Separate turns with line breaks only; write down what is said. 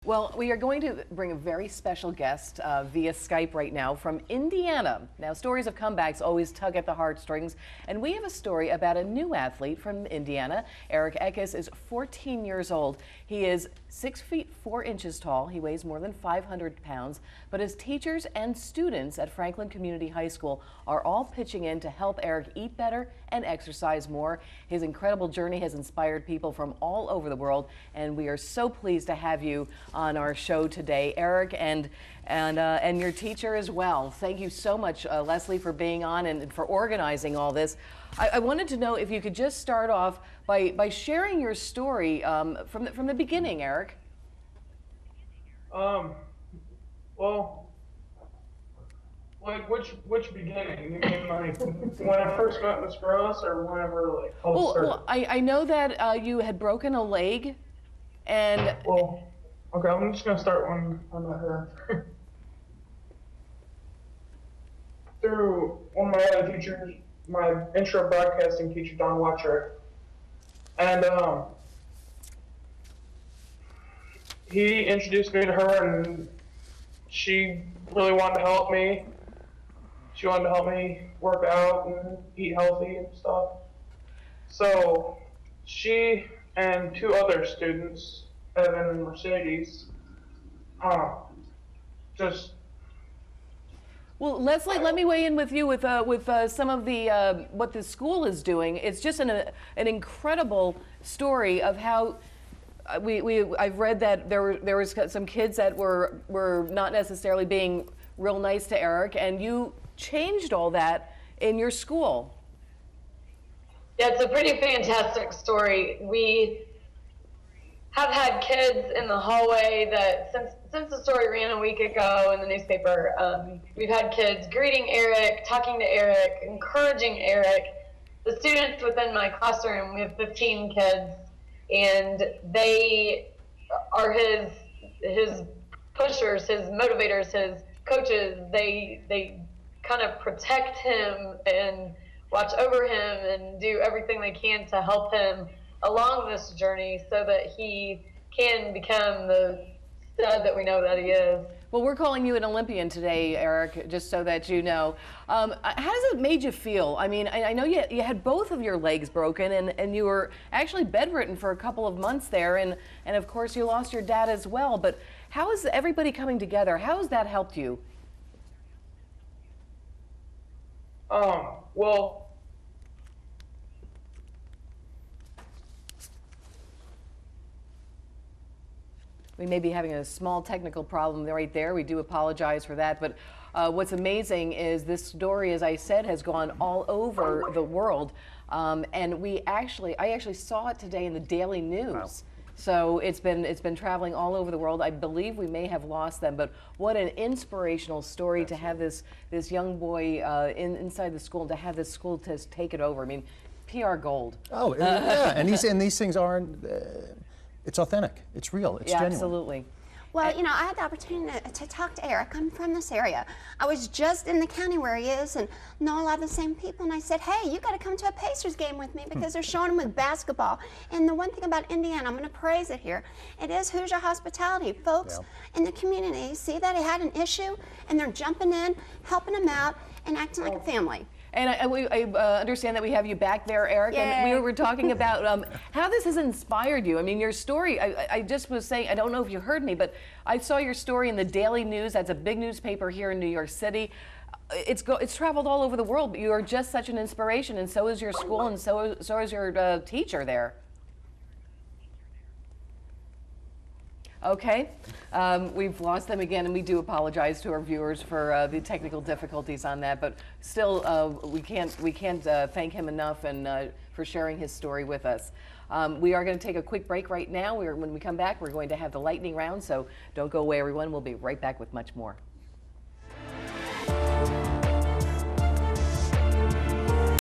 Well, we are going to bring a very special guest via Skype right now from Indiana. Now, stories of comebacks always tug at the heartstrings, and we have a story about a new athlete from Indiana. Erik Ekis is 14 years old. He is 6 feet 4 inches tall. He weighs more than 500 pounds, but his teachers and students at Franklin Community High School are all pitching in to help Erik eat better and exercise more. His incredible journey has inspired people from all over the world, and we are so pleased to have you on our show today, Erik, and your teacher as well. Thank you so much, Lesleigh, for being on and for organizing all this. I wanted to know if you could just start off by sharing your story from the beginning, Erik.
Well, like which beginning? You mean like when I first met Miss Groce, or whenever like all started?
Well, I know that you had broken a leg, and
well, okay, I'm just gonna start when I'm at her. Through one of my other teachers, my intro broadcasting teacher, Don Watcher, and he introduced me to her, and she really wanted to help me. She wanted to help me work out and eat healthy and stuff. So she and two other students, Evan and Mercedes, just.
Well, Lesleigh, let me weigh in with you with some of the what the school is doing. It's just an incredible story of how I've read that there was some kids that were not necessarily being real nice to Erik, and you changed all that in your school.
Yeah, it's a pretty fantastic story. We have had kids in the hallway that since the story ran a week ago in the newspaper, we've had kids greeting Erik, talking to Erik, encouraging Erik. The students within my classroom, we have 15 kids, and they are his pushers, his motivators, his coaches. They kind of protect him and watch over him and do everything they can to help him along this journey so that he can become the stud that we know that he is.
Well, we're calling you an Olympian today, Erik, just so that you know. How does it made you feel? I mean, I know you had both of your legs broken, and you were actually bedridden for a couple of months there, and of course you lost your dad as well. But how is everybody coming together? How has that helped you?
Well,
we may be having a small technical problem right there. We do apologize for that. But what's amazing is this story, as I said, has gone all over the world. And I actually saw it today in the Daily News. Wow. So it's been traveling all over the world. I believe we may have lost them, but what an inspirational story to have this young boy inside the school, to have this school to take it over. I mean, PR gold.
Oh, yeah, and these things aren't. It's authentic. It's real. It's genuine.
Absolutely.
Well, you know, I had the opportunity to talk to Erik. I'm from this area. I was just in the county where he is and know a lot of the same people. And I said, hey, you got to come to a Pacers game with me because they're showing him with basketball. And the one thing about Indiana, I'm going to praise it here, it is Hoosier hospitality. Folks in the community see that he had an issue and they're jumping in, helping him out, and acting like a family.
And I understand that we have you back there, Erik, and we were talking about how this has inspired you. I mean, your story, I just was saying, I don't know if you heard me, but I saw your story in the Daily News. That's a big newspaper here in New York City. It's traveled all over the world, but you are just such an inspiration, and so is your school, and so is your teacher there. Okay, we've lost them again, and we do apologize to our viewers for the technical difficulties on that. But still, we can't thank him enough and for sharing his story with us. We are going to take a quick break right now. When we come back, we're going to have the lightning round. So don't go away, everyone. We'll be right back with much more.